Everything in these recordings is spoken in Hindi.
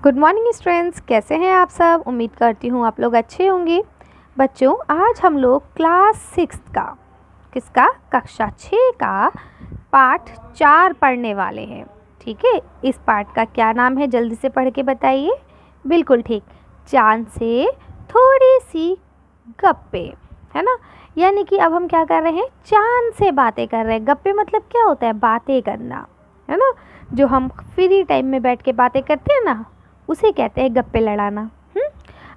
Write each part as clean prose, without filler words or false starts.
गुड मॉर्निंग स्टूडेंट्स, कैसे हैं आप सब। उम्मीद करती हूँ आप लोग अच्छे होंगे। बच्चों, आज हम लोग क्लास 6 का कक्षा 6 का पाठ 4 पढ़ने वाले हैं। ठीक है, इस पाठ का क्या नाम है, जल्दी से पढ़ के बताइए। बिल्कुल ठीक, चांद से थोड़ी सी गप्पे, है ना। यानी कि अब हम क्या कर रहे हैं, चांद से बातें कर रहे हैं। गप्पे मतलब क्या होता है, बातें करना, है ना। जो हम फ्री टाइम में बैठ के बातें करते हैं ना, उसे कहते हैं गप्पे लड़ाना।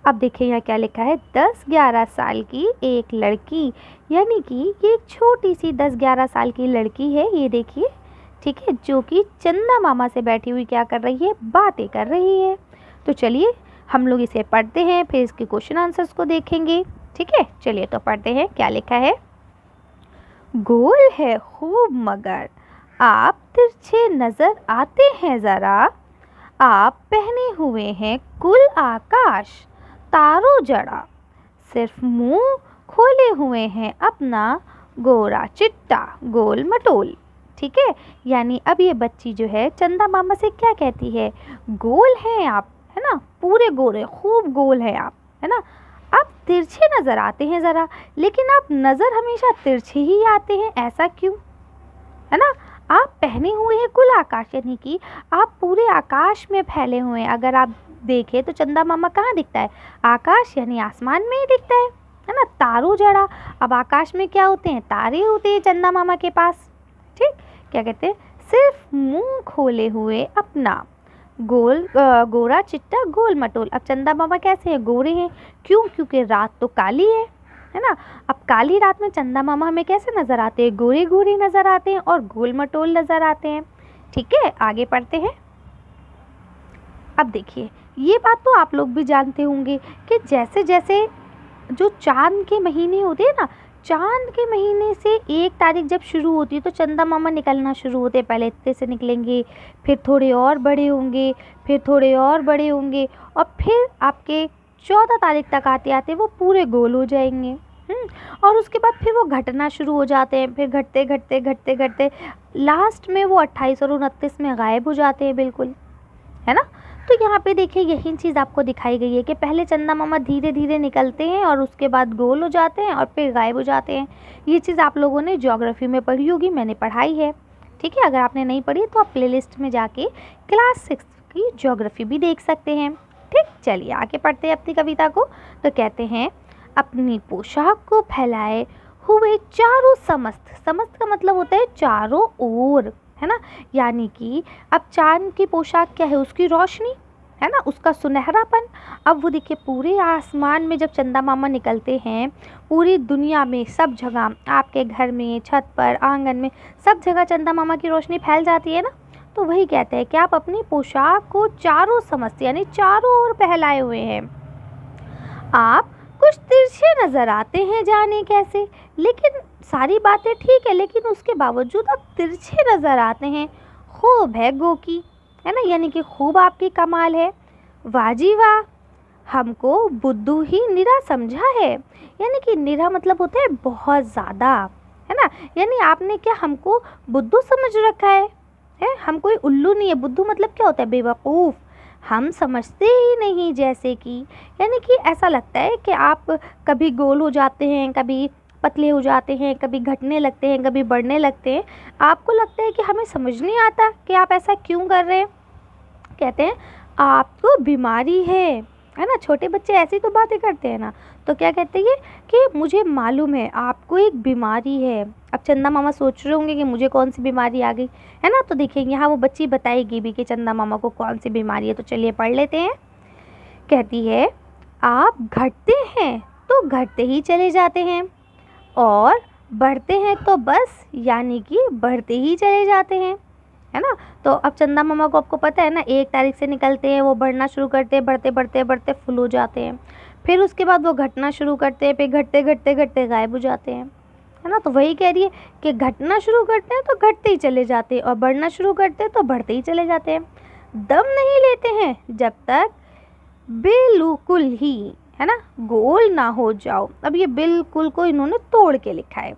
अब देखिए यहाँ क्या लिखा है, 10-11 साल की एक लड़की, यानी कि ये एक छोटी सी 10-11 साल की लड़की है, ये देखिए। ठीक है, जो कि चंदा मामा से बैठी हुई क्या कर रही है, बातें कर रही है। तो चलिए हम लोग इसे पढ़ते हैं, फिर इसके क्वेश्चन आंसर्स को देखेंगे। ठीक है, चलिए तो पढ़ते हैं। क्या लिखा है, गोल है खूब मगर आप तिरछे नजर आते हैं ज़रा, आप पहने हुए हैं कुल आकाश तारों जड़ा, सिर्फ मुंह खोले हुए हैं अपना गोरा चिट्टा गोल मटोल। ठीक है, यानी अब ये बच्ची जो है चंदा मामा से क्या कहती है, गोल हैं आप, है ना, पूरे गोरे खूब गोल हैं आप, है ना। आप तिरछे नज़र आते हैं ज़रा, लेकिन आप नज़र हमेशा तिरछे ही आते हैं, ऐसा क्यों, है ना। आप पहने हुए हैं कुल आकाश, यानी कि आप पूरे आकाश में फैले हुए हैं। अगर आप देखें तो चंदा मामा कहाँ दिखता है, आकाश यानी आसमान में ही दिखता है ना। तारों जड़ा, अब आकाश में क्या होते हैं, तारे होते हैं चंदा मामा के पास। ठीक, क्या कहते हैं, सिर्फ मुंह खोले हुए अपना गोरा चिट्टा गोल मटोल। अब चंदा मामा कैसे हैं, गोरे हैं, क्यों, क्योंकि रात तो काली है ना। अब काली रात में चंदा मामा हमें कैसे नज़र आते हैं, गोरे गोरे नज़र आते हैं और गोल मटोल नज़र आते हैं। ठीक है, आगे पढ़ते हैं। अब देखिए, ये बात तो आप लोग भी जानते होंगे कि जैसे जैसे जो चांद के महीने होते हैं ना, चांद के महीने से 1 तारीख जब शुरू होती है तो चंदा मामा निकलना शुरू होते हैं। पहले इतने से निकलेंगे, फिर थोड़े और बड़े होंगे, फिर थोड़े और बड़े होंगे, और फिर आपके 14 तारीख तक आते आते वो पूरे गोल हो जाएंगे। और उसके बाद फिर वो घटना शुरू हो जाते हैं, फिर घटते घटते घटते घटते लास्ट में वो 28 और 29 में गायब हो जाते हैं, बिल्कुल, है ना। तो यहाँ पे देखिए यही चीज़ आपको दिखाई गई है कि पहले चंदा मामा धीरे धीरे निकलते हैं और उसके बाद गोल हो जाते हैं और फिर गायब हो जाते हैं। ये चीज़ आप लोगों ने ज्योग्राफी में पढ़ी होगी, मैंने पढ़ाई है। ठीक है, अगर आपने नहीं पढ़ी तो आप प्लेलिस्ट में जाके क्लास 6 की ज्योग्राफी भी देख सकते हैं। ठीक, चलिए आगे पढ़ते हैं अपनी कविता को। तो कहते हैं, अपनी पोशाक को फैलाए हुए चारों समस्त, समस्त का मतलब होता है चारों ओर, है ना। यानी कि अब चांद की पोशाक क्या है, उसकी रोशनी, है ना, उसका सुनहरापन। अब वो देखिए पूरे आसमान में जब चंदा मामा निकलते हैं, पूरी दुनिया में सब जगह, आपके घर में, छत पर, आंगन में, सब जगह चंदा मामा की रोशनी फैल जाती है ना। तो वही कहते हैं कि आप अपनी पोशाक को चारों समस्त यानी चारों ओर फैलाए हुए हैं। आप कुछ तिरछे नज़र आते हैं, जाने कैसे, लेकिन सारी बातें ठीक है, लेकिन उसके बावजूद आप तिरछे नज़र आते हैं। खूब है गो की, है ना, यानी कि खूब आपकी कमाल है। वाजी वाह, हमको बुद्धू ही निरा समझा है, यानी कि निरा मतलब होता है बहुत ज़्यादा, है ना। यानी आपने क्या हमको बुद्धू समझ रखा है, हम कोई उल्लू नहीं है। बुद्धू मतलब क्या होता है, बेवकूफ़, हम समझते ही नहीं जैसे कि, यानी कि ऐसा लगता है कि आप कभी गोल हो जाते हैं, कभी पतले हो जाते हैं, कभी घटने लगते हैं, कभी बढ़ने लगते हैं। आपको लगता है कि हमें समझ नहीं आता कि आप ऐसा क्यों कर रहे हैं। कहते हैं आपको बीमारी है ना। छोटे बच्चे ऐसी तो बातें करते हैं ना। तो क्या कहते हैं कि मुझे मालूम है आपको एक बीमारी है। अब चंदा मामा सोच रहे होंगे कि मुझे कौन सी बीमारी आ गई, है ना। तो देखिए यहाँ वो बच्ची बताएगी भी कि चंदा मामा को कौन सी बीमारी है। तो चलिए पढ़ लेते हैं। कहती है, आप घटते हैं तो घटते ही चले जाते हैं और बढ़ते हैं तो बस यानी कि बढ़ते ही चले जाते हैं, है ना। तो अब चंदा मामा को आपको पता है ना, 1 तारीख से निकलते हैं, वो बढ़ना शुरू करते हैं, बढ़ते बढ़ते बढ़ते फुल हो जाते हैं, फिर उसके बाद वो घटना शुरू करते हैं, फिर घटते घटते घटते गायब हो जाते हैं, है ना। तो वही कह रही है कि घटना शुरू करते हैं तो घटते ही चले जाते हैं और बढ़ना शुरू करते हैं तो बढ़ते ही चले जाते हैं। दम नहीं लेते हैं जब तक बिल्कुल ही, है ना, गोल ना हो जाओ। अब ये बिल्कुल को इन्होंने तोड़ के लिखा है।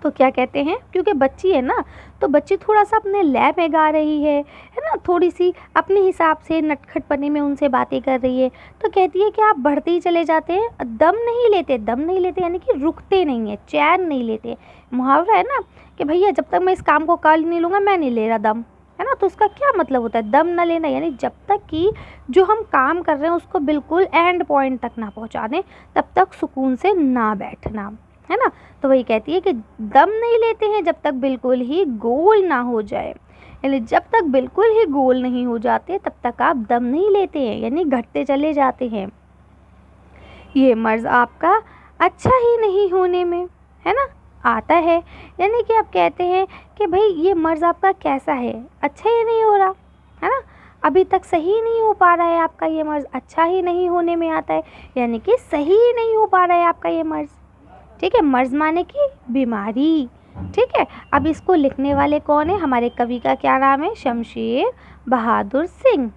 तो क्या कहते हैं, क्योंकि बच्ची है ना, तो बच्ची थोड़ा सा अपने लय में गा रही है ना, थोड़ी सी अपने हिसाब से नटखटपने में उनसे बातें कर रही है। तो कहती है कि आप बढ़ते ही चले जाते हैं, दम नहीं लेते, दम नहीं लेते यानी कि रुकते नहीं है, चैन नहीं लेते। मुहावरा है ना कि भैया जब तक मैं इस काम को कर नहीं लूँगा मैं नहीं ले रहा दम, है ना। तो उसका क्या मतलब होता है, दम न लेना, यानी जब तक कि जो हम काम कर रहे हैं उसको बिल्कुल एंड पॉइंट तक ना पहुँचा दें, तब तक सुकून से ना बैठना, है ना। तो वही कहती है कि दम नहीं लेते हैं जब तक बिल्कुल ही गोल ना हो जाए, यानी जब तक बिल्कुल ही गोल नहीं हो जाते तब तक आप दम नहीं लेते हैं, यानी घटते चले जाते हैं। ये मर्ज़ आपका अच्छा ही नहीं होने में, है ना, आता है, यानी कि आप कहते हैं कि भाई ये मर्ज़ आपका कैसा है, अच्छा ही नहीं हो रहा, है ना, अभी तक सही नहीं हो पा रहा है आपका ये मर्ज़, अच्छा ही नहीं होने में आता है, यानी कि सही ही नहीं हो पा रहा है आपका ये मर्ज़। ठीक है, मर्ज़ माने की बीमारी। ठीक है, अब इसको लिखने वाले कौन है, हमारे कवि का क्या नाम है, शमशेर बहादुर सिंह।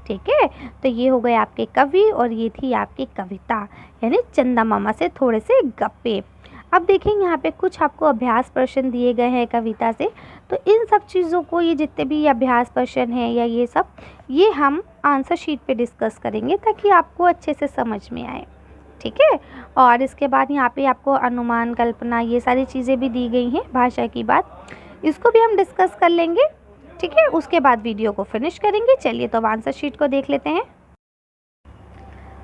ठीक है, तो ये हो गए आपके कवि और ये थी आपकी कविता, यानी चंदा मामा से थोड़े से गप्पे। अब देखेंगे यहाँ पे कुछ आपको अभ्यास प्रश्न दिए गए हैं कविता से, तो इन सब चीज़ों को, ये जितने भी अभ्यास प्रश्न हैं या ये सब, ये हम आंसर शीट पे डिस्कस करेंगे ताकि आपको अच्छे से समझ में आए। ठीक है, और इसके बाद यहाँ पे आपको अनुमान, कल्पना, ये सारी चीज़ें भी दी गई हैं, भाषा की बात, इसको भी हम डिस्कस कर लेंगे। ठीक है, उसके बाद वीडियो को फिनिश करेंगे। चलिए तो अब आंसर शीट को देख लेते हैं।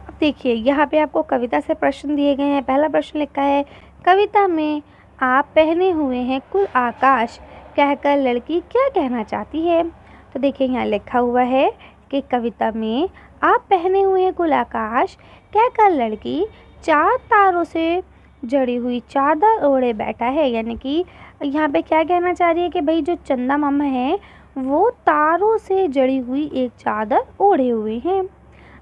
अब देखिए यहाँ पे आपको कविता से प्रश्न दिए गए हैं। पहला प्रश्न लिखा है, कविता में आप पहने हुए हैं कुल आकाश, कहकर लड़की क्या कहना चाहती है। तो देखिए यहाँ लिखा हुआ है कि कविता में आप पहने हुए हैं कुल आकाश, कहकर लड़की 4 तारों से जड़ी हुई चादर ओढ़े बैठा है, यानी कि यहाँ पे क्या कहना चाह रही है कि भाई जो चंदा मामा है वो तारों से जड़ी हुई एक चादर ओढ़े हुए हैं।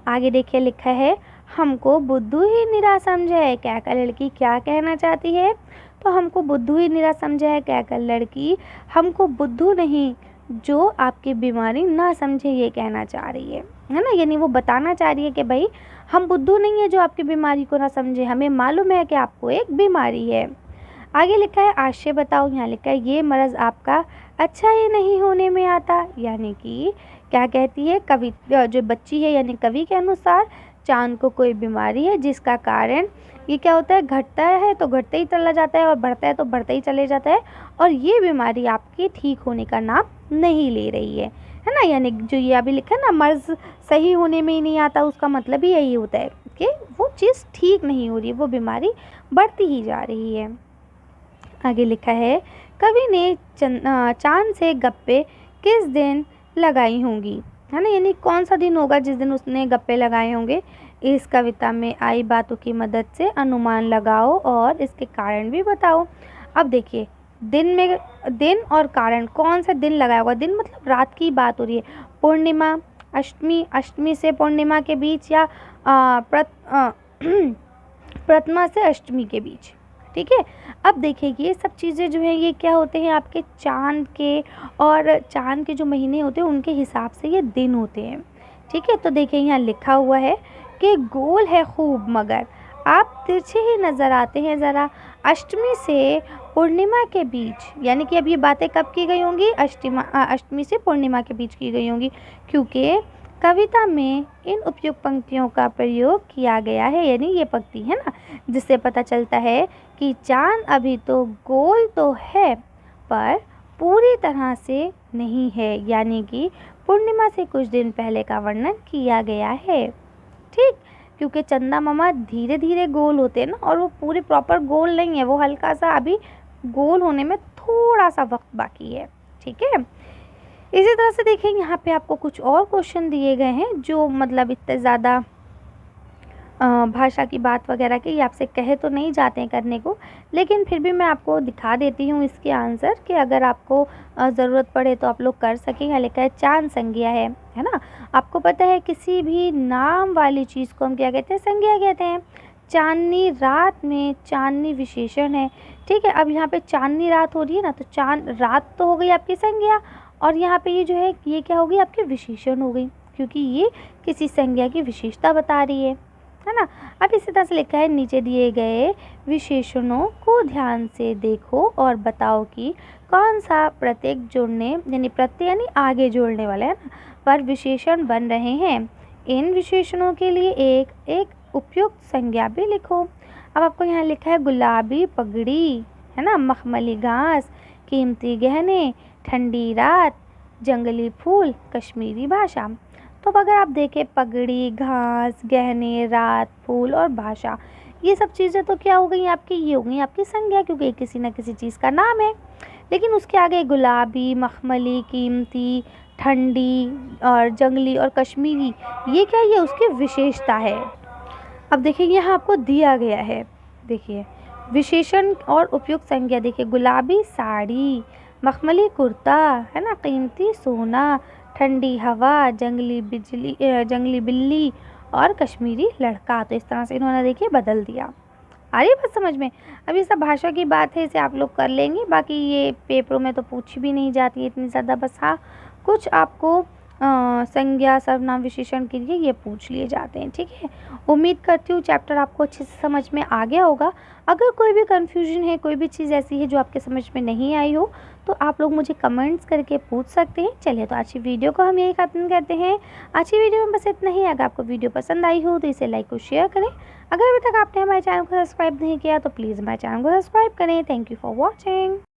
आगे देखिए लिखा है, हमको बुद्धू ही निरा समझा है, कहकर लड़की क्या कहना चाहती है। तो हमको बुद्धू ही निरा समझा है, कहकर लड़की हमको बुद्धू नहीं जो आपकी बीमारी ना समझे ये कहना चाह रही है ना, यानी वो बताना चाह रही है कि भाई हम बुद्धू नहीं है जो आपकी बीमारी को ना समझे, हमें मालूम है कि आपको एक बीमारी है। आगे लिखा है, आशय बताओ। यहाँ लिखा है, ये मर्ज़ आपका अच्छा ही नहीं होने में आता, यानी कि क्या कहती है, कवि जो बच्ची है यानी कवि के अनुसार चांद को कोई बीमारी है जिसका कारण ये क्या होता है, घटता है तो घटते ही चला जाता है और बढ़ता है तो बढ़ता ही चले जाता है, और ये बीमारी आपके ठीक होने का नाम नहीं ले रही है ना। यानी जो ये अभी लिखा है ना, मर्ज़ सही होने में ही नहीं आता, उसका मतलब ही यही होता है कि वो चीज़ ठीक नहीं हो रही है, वो बीमारी बढ़ती ही जा रही है। आगे लिखा है, कवि ने चांद से गप्पे किस दिन लगाई होंगी, है ना, यानी कौन सा दिन होगा जिस दिन उसने गप्पे लगाए होंगे। इस कविता में आई बातों की मदद से अनुमान लगाओ और इसके कारण भी बताओ। अब देखिए दिन और कारण, कौन सा दिन लगाया होगा, दिन मतलब रात की बात हो रही है, पूर्णिमा, अष्टमी से पूर्णिमा के बीच, या प्रथमा से अष्टमी के बीच। ठीक है, अब देखिए ये सब चीज़ें जो हैं ये क्या होते हैं, आपके चांद के, और चांद के जो महीने होते हैं उनके हिसाब से ये दिन होते हैं। ठीक है, तो देखिए यहाँ लिखा हुआ है कि गोल है खूब मगर आप तिरछे ही नज़र आते हैं ज़रा, अष्टमी से पूर्णिमा के बीच, यानी कि अब ये बातें कब की गई होंगी, अष्टमी से पूर्णिमा के बीच की गई होंगी, क्योंकि कविता में इन उपयुक्त पंक्तियों का प्रयोग किया गया है, यानी ये पंक्ति है ना, जिससे पता चलता है कि चांद अभी तो गोल तो है पर पूरी तरह से नहीं है, यानी कि पूर्णिमा से कुछ दिन पहले का वर्णन किया गया है। ठीक, क्योंकि चंदा मामा धीरे धीरे गोल होते हैं ना, और वो पूरे प्रॉपर गोल नहीं है, वो हल्का सा अभी गोल होने में थोड़ा सा वक्त बाकी है। ठीक है, इसी तरह से देखें यहाँ पे आपको कुछ और क्वेश्चन दिए गए हैं जो मतलब इतने ज़्यादा भाषा की बात वगैरह के आपसे कहे तो नहीं जाते हैं करने को, लेकिन फिर भी मैं आपको दिखा देती हूँ इसके आंसर, कि अगर आपको ज़रूरत पड़े तो आप लोग कर सकें। यहाँ लिखा है चांद संज्ञा है ना, आपको पता है किसी भी नाम वाली चीज़ को हम क्या कहते हैं, संज्ञा कहते हैं। चांदनी रात में चांदनी विशेषण है। ठीक है, अब यहाँ पे चांदनी रात हो रही है ना, तो चांद रात तो हो गई आपकी संज्ञा, और यहाँ पे ये जो है ये क्या होगी, आपकी विशेषण हो गई, क्योंकि ये किसी संज्ञा की विशेषता बता रही है है ना। अब इसी तरह से लिखा है, नीचे दिए गए विशेषणों को ध्यान से देखो और बताओ कि कौन सा प्रत्येक जोड़ने यानी प्रत्यय यानी आगे जोड़ने वाला है ना पर विशेषण बन रहे हैं। इन विशेषणों के लिए एक एक उपयुक्त संज्ञा भी लिखो। अब आपको यहाँ लिखा है गुलाबी पगड़ी, है ना, मखमली घास, कीमती गहने, ठंडी रात, जंगली फूल, कश्मीरी भाषा। तो अब अगर आप देखें पगड़ी, घास, गहने, रात, फूल और भाषा, ये सब चीज़ें तो क्या हो गई आपकी, ये हो गई आपकी संज्ञा, क्योंकि ये किसी न किसी चीज़ का नाम है। लेकिन उसके आगे गुलाबी, मखमली, कीमती, ठंडी और जंगली और कश्मीरी, ये क्या, ये उसकी विशेषता है। अब देखिए यहाँ आपको दिया गया है, देखिए विशेषण और उपयुक्त संज्ञा। देखिए गुलाबी साड़ी, मखमली कुर्ता, है ना, कीमती सोना, ठंडी हवा, जंगली बिल्ली और कश्मीरी लड़का। तो इस तरह से इन्होंने देखिए बदल दिया। आ रही है बात समझ में। अब ये सब भाषा की बात है, इसे आप लोग कर लेंगे, बाकी ये पेपरों में तो पूछी भी नहीं जाती है इतनी ज़्यादा। बस हाँ, कुछ आपको संज्ञा, सर्वनाम, विशेषण के लिए ये पूछ लिए जाते हैं। ठीक है, उम्मीद करती हूँ चैप्टर आपको अच्छे से समझ में आ गया होगा। अगर कोई भी कन्फ्यूजन है, कोई भी चीज़ ऐसी है जो आपके समझ में नहीं आई हो, तो आप लोग मुझे कमेंट्स करके पूछ सकते हैं। चलिए, तो आज की वीडियो को हम यही खत्म करते हैं। आज की वीडियो में बस इतना ही। अगर आपको वीडियो पसंद आई हो तो इसे लाइक और शेयर करें। अगर अभी तक आपने हमारे चैनल को सब्सक्राइब नहीं किया तो प्लीज़ हमारे चैनल को सब्सक्राइब करें। Thank you for watching.